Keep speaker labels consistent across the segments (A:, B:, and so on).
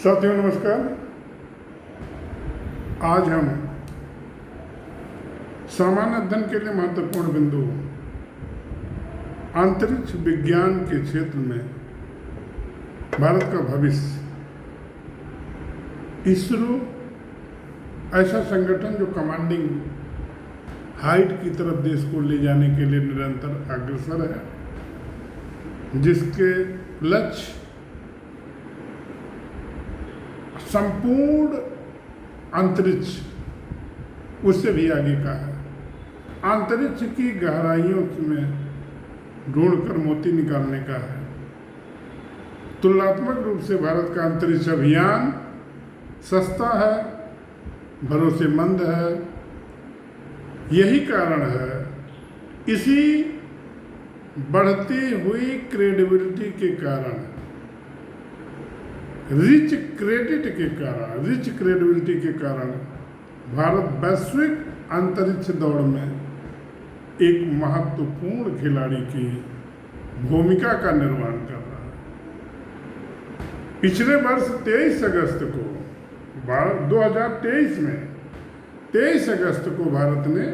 A: साथियों नमस्कार। आज हम सामान्य अध्ययन के लिए महत्वपूर्ण बिंदु अंतरिक्ष विज्ञान के क्षेत्र में भारत का भविष्य, इसरो ऐसा संगठन जो कमांडिंग हाइट की तरफ देश को ले जाने के लिए निरंतर अग्रसर है, जिसके लक्ष्य संपूर्ण अंतरिक्ष उससे भी आगे का है। अंतरिक्ष की गहराइयों में ढूंढकर मोती निकालने का है। तुलनात्मक रूप से भारत का अंतरिक्ष अभियान सस्ता है, भरोसेमंद है। यही कारण है, इसी बढ़ती हुई क्रेडिबिलिटी के कारण, रिच क्रेडिबिलिटी के कारण भारत वैश्विक अंतरिक्ष दौड़ में एक महत्वपूर्ण खिलाड़ी की भूमिका का निर्वहन कर रहा है। पिछले वर्ष 23 अगस्त को 2023 में 23 अगस्त को भारत ने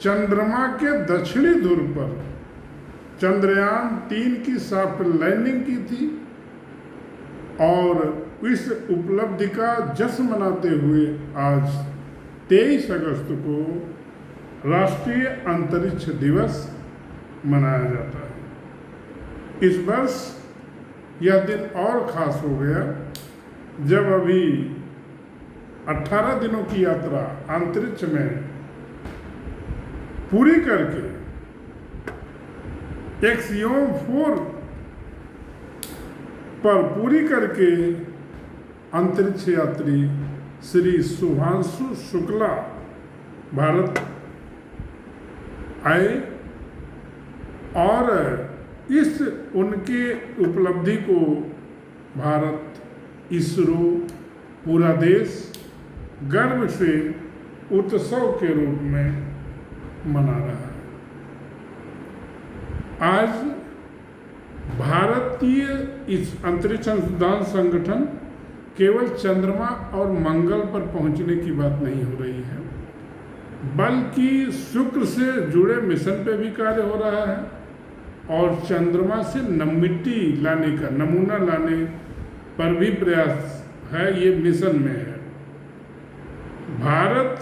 A: चंद्रमा के दक्षिणी ध्रुव पर चंद्रयान 3 की सॉफ्ट लैंडिंग की थी और इस उपलब्धि का जश्न मनाते हुए आज 23 अगस्त को राष्ट्रीय अंतरिक्ष दिवस मनाया जाता है। इस वर्ष यह दिन और खास हो गया जब अभी 18 दिनों की यात्रा अंतरिक्ष में पूरी करके एक्सियोम 4 पर पूरी करके अंतरिक्ष यात्री श्री शुभांशु शुक्ला भारत आए और इस उनके उपलब्धि को भारत, इसरो, पूरा देश गर्व से उत्सव के रूप में मना रहा है। आज भारतीय इस अंतरिक्ष अनुसंधान संगठन केवल चंद्रमा और मंगल पर पहुंचने की बात नहीं हो रही है, बल्कि शुक्र से जुड़े मिशन पे भी कार्य हो रहा है और चंद्रमा से मिट्टी लाने का नमूना लाने पर भी प्रयास है। ये मिशन में है। भारत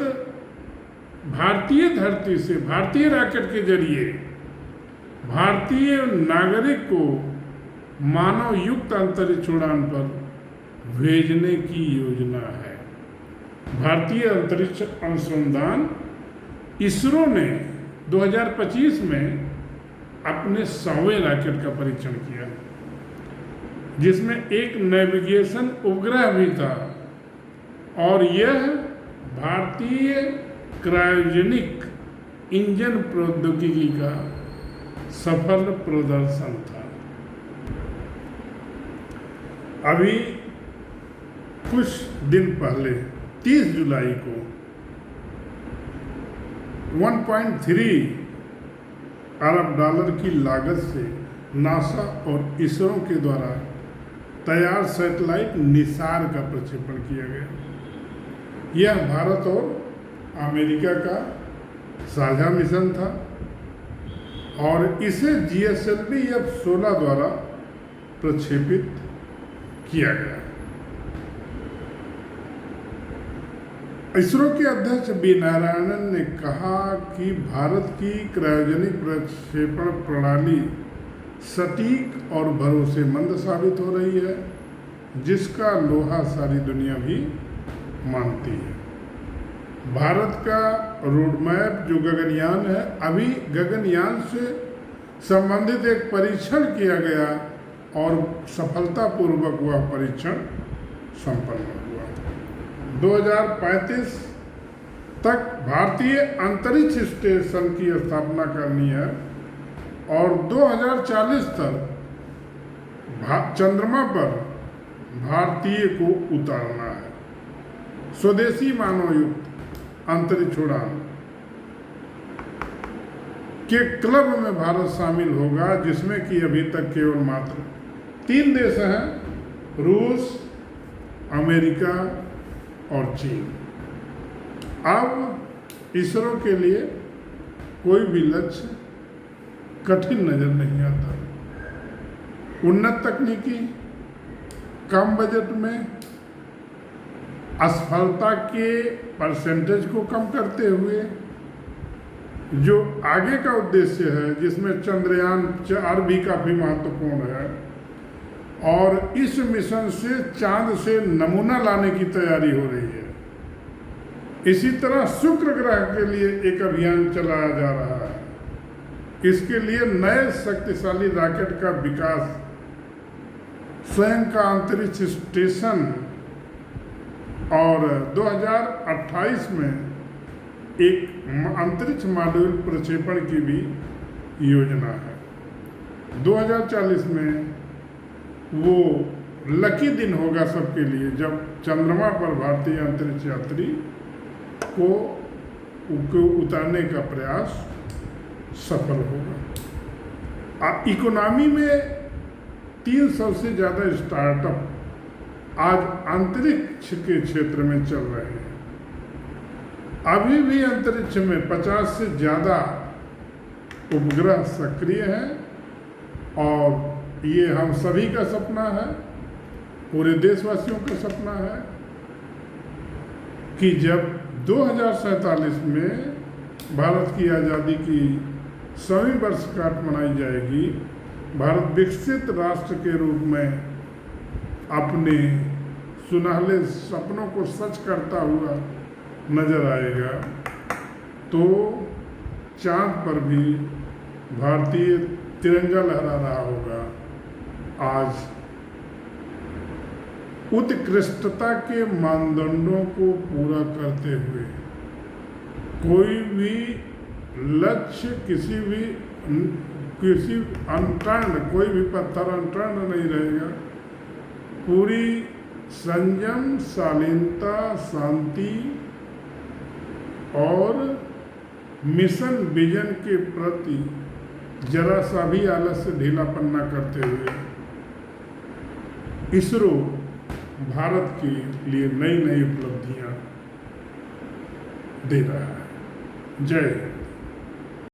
A: भारतीय धरती से भारतीय रॉकेट के जरिए भारतीय नागरिक को मानव युक्त अंतरिक्ष उड़ान पर भेजने की योजना है। भारतीय अंतरिक्ष अनुसंधान इसरो ने 2025 में अपने 100वें रॉकेट का परीक्षण किया, जिसमें एक नेविगेशन उपग्रह भी था और यह भारतीय क्रायोजेनिक इंजन प्रौद्योगिकी का सफल प्रदर्शन था। अभी कुछ दिन पहले 30 जुलाई को 1.3 अरब डॉलर की लागत से नासा और इसरो के द्वारा तैयार सैटेलाइट निसार का प्रक्षेपण किया गया। यह भारत और अमेरिका का साझा मिशन था और इसे GSLV F-16 द्वारा प्रक्षेपित किया गया। इसरो के अध्यक्ष बी नारायणन ने कहा कि भारत की क्रायोजेनिक प्रक्षेपण प्रणाली सटीक और भरोसेमंद साबित हो रही है, जिसका लोहा सारी दुनिया भी मानती है। भारत का रोडमैप जो गगनयान है, अभी गगनयान से संबंधित एक परीक्षण किया गया और सफलतापूर्वक वह परीक्षण संपन्न हुआ। 2035 तक भारतीय अंतरिक्ष स्टेशन की स्थापना करनी है और 2040 तक चंद्रमा पर भारतीय को उतारना है। स्वदेशी मानव युक्त अंतरिक्ष उड़ान के क्लब में भारत शामिल होगा, जिसमें कि अभी तक केवल मात्र 3 देश हैं, रूस, अमेरिका और चीन। अब इसरो के लिए कोई भी लक्ष्य कठिन नजर नहीं आता। उन्नत तकनीकी, कम बजट में असफलता के परसेंटेज को कम करते हुए जो आगे का उद्देश्य है, जिसमें चंद्रयान 4 भी काफ़ी महत्वपूर्ण है, और इस मिशन से चांद से नमूना लाने की तैयारी हो रही है। इसी तरह शुक्र ग्रह के लिए एक अभियान चलाया जा रहा है। इसके लिए नए शक्तिशाली रॉकेट का विकास, स्वयं का अंतरिक्ष स्टेशन, और 2028 में एक अंतरिक्ष मॉड्यूल प्रक्षेपण की भी योजना है। 2040 में वो लकी दिन होगा सबके लिए, जब चंद्रमा पर भारतीय अंतरिक्ष यात्री को उतारने का प्रयास सफल होगा। इकोनॉमी में 300 से ज़्यादा स्टार्टअप आज अंतरिक्ष के क्षेत्र में चल रहे हैं। अभी भी अंतरिक्ष में 50 से ज़्यादा उपग्रह सक्रिय हैं, और ये हम सभी का सपना है, पूरे देशवासियों का सपना है कि जब 2047 में भारत की आज़ादी की 100वीं वर्षगांठ मनाई जाएगी, भारत विकसित राष्ट्र के रूप में अपने सुनहले सपनों को सच करता हुआ नजर आएगा, तो चांद पर भी भारतीय तिरंगा लहरा रहा होगा। आज उत्कृष्टता के मानदंडों को पूरा करते हुए कोई भी लक्ष्य, किसी अनटर्न, कोई भी पत्थर अनटर्न नहीं रहेगा। पूरी संयम, शालीनता, शांति और मिशन विजन के प्रति जरा सा भी आलस्य, ढीलापन न करते हुए इसरो भारत के लिए नई नई उपलब्धियां दे रहा है। जय हिंद।